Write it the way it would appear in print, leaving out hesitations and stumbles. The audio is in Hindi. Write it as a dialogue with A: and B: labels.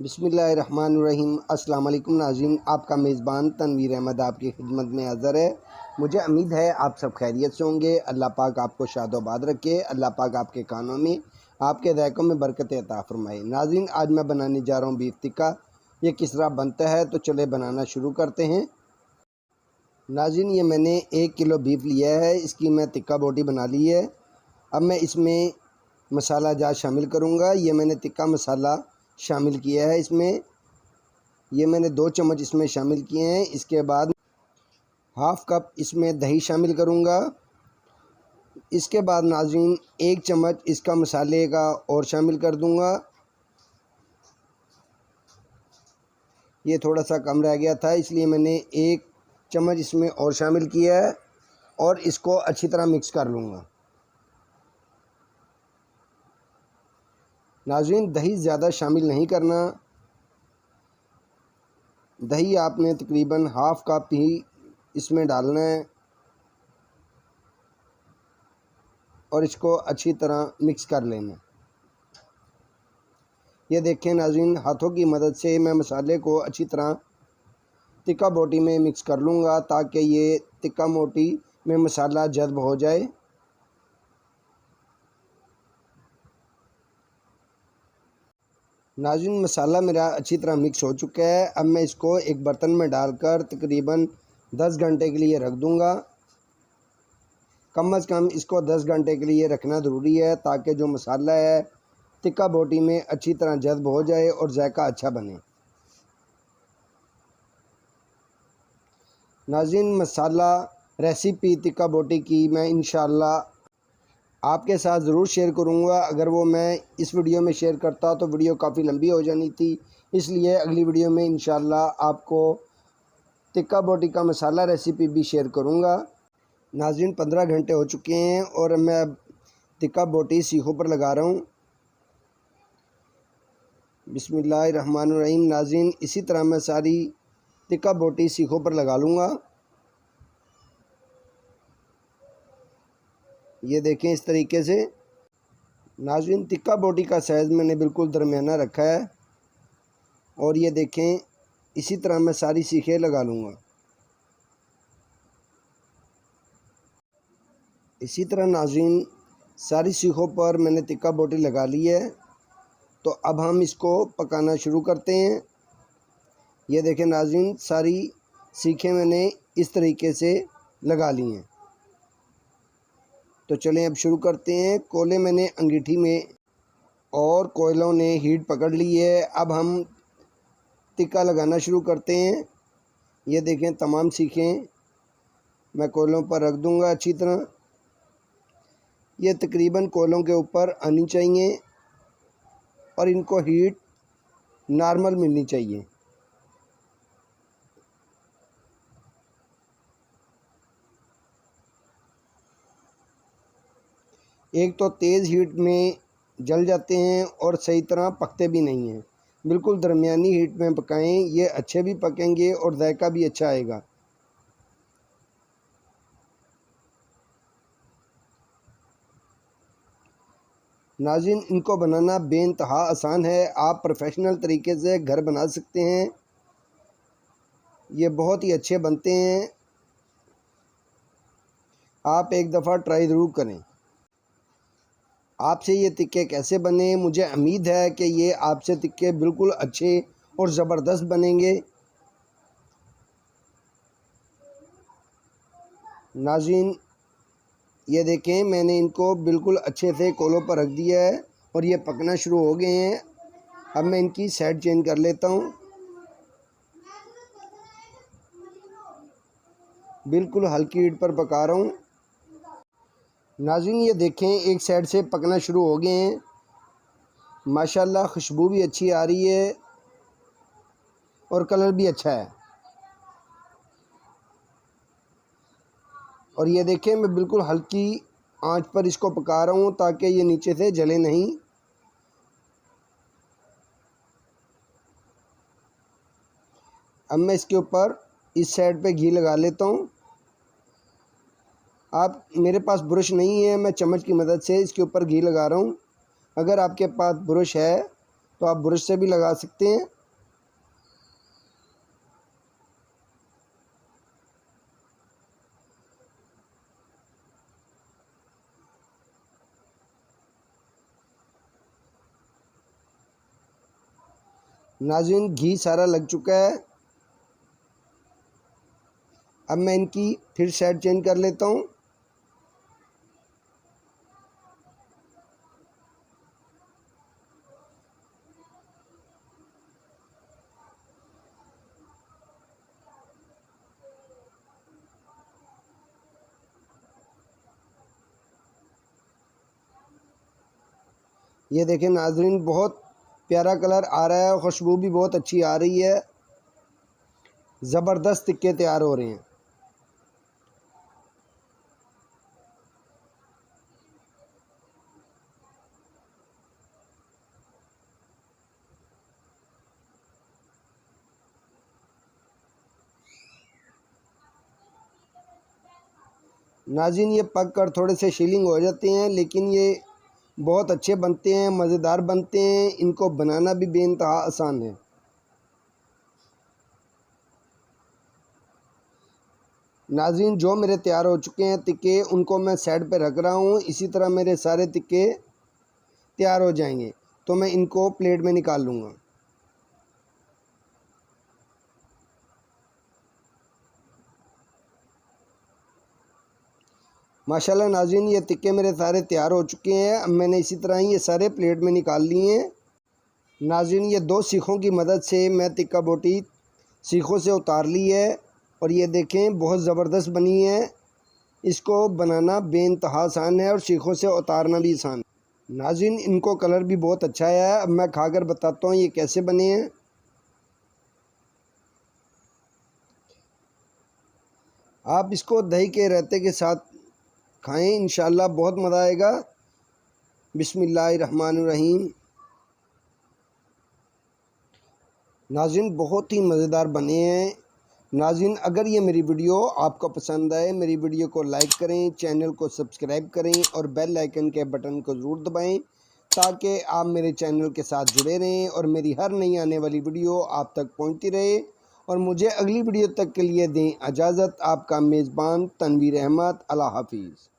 A: बिस्मिल्लाहिर्रहमानिर्रहीम। अस्सलाम वालेकुम नाज़रीन, आपका मेज़बान तनवीर अहमद आपकी खिदमत में हाज़िर है। मुझे उम्मीद है आप सब खैरियत से होंगे। अल्लाह पाक आपको शादोबाद रखे। अल्लाह पाक आपके कानों में, आपके ज़ायक़ों में बरकत अता फ़रमाए। नाज़रीन, आज मैं बनाने जा रहा हूँ बीफ टिक्का। ये किस तरह बनता है, तो चले बनाना शुरू करते हैं। नाज़रीन, ये मैंने 1 किलो बीफ लिया है, इसकी मैं टिक्का बोटी बना ली है। अब मैं इसमें मसाला जात शामिल करूँगा। ये मैंने टिक्का मसाला शामिल किया है इसमें। ये मैंने 2 चम्मच इसमें शामिल किए हैं। इसके बाद हाफ़ कप इसमें दही शामिल करूँगा। इसके बाद नाज़रीन 1 चम्मच इसका मसाले का और शामिल कर दूँगा। ये थोड़ा सा कम रह गया था, इसलिए मैंने 1 चम्मच इसमें और शामिल किया है और इसको अच्छी तरह मिक्स कर लूँगा। नाज़रीन, दही ज़्यादा शामिल नहीं करना। दही आपने तकरीबन हाफ़ कप ही इसमें डालना है और इसको अच्छी तरह मिक्स कर लेना। ये देखें नाज़रीन, हाथों की मदद से मैं मसाले को अच्छी तरह टिक्का बोटी में मिक्स कर लूँगा ताकि ये टिक्का बोटी में मसाला जज़्ब हो जाए। नाज़रीन, मसाला मेरा अच्छी तरह मिक्स हो चुका है। अब मैं इसको एक बर्तन में डालकर तकरीबन 10 घंटे के लिए रख दूँगा। कम से कम इसको 10 घंटे के लिए रखना ज़रूरी है ताकि जो मसाला है टिक्का बोटी में अच्छी तरह जज़्ब हो जाए और जायका अच्छा बने। नाज़रीन, मसाला रेसिपी टिक्का बोटी की मैं इंशाअल्लाह आपके साथ ज़रूर शेयर करूँगा। अगर वो मैं इस वीडियो में शेयर करता तो वीडियो काफ़ी लंबी हो जानी थी, इसलिए अगली वीडियो में इंशाअल्लाह आपको टिक्का बोटी का मसाला रेसिपी भी शेयर करूँगा। नाज़रीन, 15 घंटे हो चुके हैं और मैं टिक्का बोटी सीखों पर लगा रहा हूँ। बिस्मिल्लाहिर्रहमानिर्रहीम। नाज़रीन, इसी तरह मैं सारी टिक्का बोटी सीखों पर लगा लूँगा। ये देखें इस तरीके से। नाज़रीन, टिक्का बोटी का साइज़ मैंने बिल्कुल दरमियाना रखा है और ये देखें इसी तरह मैं सारी सीखें लगा लूँगा। इसी तरह नाज़रीन सारी सीखों पर मैंने टिक्का बोटी लगा ली है, तो अब हम इसको पकाना शुरू करते हैं। ये देखें नाज़रीन, सारी सीखें मैंने इस तरीके से लगा ली हैं। तो चलें अब शुरू करते हैं। कोयले मैंने अंगीठी में और कोयलों ने हीट पकड़ ली है। अब हम टिक्का लगाना शुरू करते हैं। ये देखें तमाम सीखें मैं कोयलों पर रख दूंगा अच्छी तरह। ये तकरीबन कोयलों के ऊपर आनी चाहिए और इनको हीट नॉर्मल मिलनी चाहिए। एक तो तेज़ हीट में जल जाते हैं और सही तरह पकते भी नहीं हैं। बिल्कुल दरमियानी हीट में पकाएं, ये अच्छे भी पकेंगे और जायका भी अच्छा आएगा। नाज़रीन, इनको बनाना बेइंतहा आसान है। आप प्रोफेशनल तरीके से घर बना सकते हैं। ये बहुत ही अच्छे बनते हैं। आप एक दफ़ा ट्राई ज़रूर करें। आपसे ये टिक्के कैसे बने, मुझे उम्मीद है कि ये आपसे टिक्के बिल्कुल अच्छे और ज़बरदस्त बनेंगे। नाज़रीन, ये देखें मैंने इनको बिल्कुल अच्छे से कोलों पर रख दिया है और ये पकना शुरू हो गए हैं। अब मैं इनकी साइड चेंज कर लेता हूँ। बिल्कुल हल्की हीट पर पका रहा हूँ। नाज़रीन, ये देखें एक साइड से पकना शुरू हो गए हैं। माशाल्लाह खुशबू भी अच्छी आ रही है और कलर भी अच्छा है। और ये देखें मैं बिल्कुल हल्की आंच पर इसको पका रहा हूँ ताकि ये नीचे से जले नहीं। अब मैं इसके ऊपर इस साइड पे घी लगा लेता हूँ। आप मेरे पास ब्रश नहीं है, मैं चम्मच की मदद से इसके ऊपर घी लगा रहा हूँ। अगर आपके पास ब्रश है तो आप ब्रश से भी लगा सकते हैं। नाज़रीन घी सारा लग चुका है। अब मैं इनकी फिर साइड चेंज कर लेता हूँ। ये देखें नाज़रीन, बहुत प्यारा कलर आ रहा है, खुशबू भी बहुत अच्छी आ रही है। ज़बरदस्त टिक्के तैयार हो रहे हैं। नाज़रीन ये पक कर थोड़े से शीलिंग हो जाते हैं, लेकिन ये बहुत अच्छे बनते हैं, मज़ेदार बनते हैं। इनको बनाना भी बेइंतहा आसान है। नाज़रीन जो मेरे तैयार हो चुके हैं टिक्के, उनको मैं साइड पे रख रहा हूँ। इसी तरह मेरे सारे टिक्के तैयार हो जाएंगे तो मैं इनको प्लेट में निकाल लूँगा। माशाल्लाह नाज़रीन ये टिक्के मेरे सारे तैयार हो चुके हैं। अब मैंने इसी तरह ही ये सारे प्लेट में निकाल लिए हैं। नाज़रीन ये 2 सीखों की मदद से मैं टिक्का बोटी सीखों से उतार ली है और ये देखें बहुत ज़बरदस्त बनी है। इसको बनाना बेइंतहा आसान है और सीखों से उतारना भी आसान है। नाज़रीन इनको कलर भी बहुत अच्छा है। अब मैं खाकर बताता हूँ ये कैसे बने हैं। आप इसको दही के रायते के साथ खाएं, इंशाल्लाह बहुत मज़ा आएगा। बिस्मिल्लाहिर्रहमानिर्रहीम। नाज़रीन बहुत ही मज़ेदार बने हैं। नाज़रीन अगर ये मेरी वीडियो आपको पसंद आए, मेरी वीडियो को लाइक करें, चैनल को सब्सक्राइब करें और बेल आइकन के बटन को ज़रूर दबाएं ताकि आप मेरे चैनल के साथ जुड़े रहें और मेरी हर नई आने वाली वीडियो आप तक पहुंचती रहे। और मुझे अगली वीडियो तक के लिए दें इजाज़त। आपका मेज़बान तनवीर अहमद। अल्लाह हाफिज़।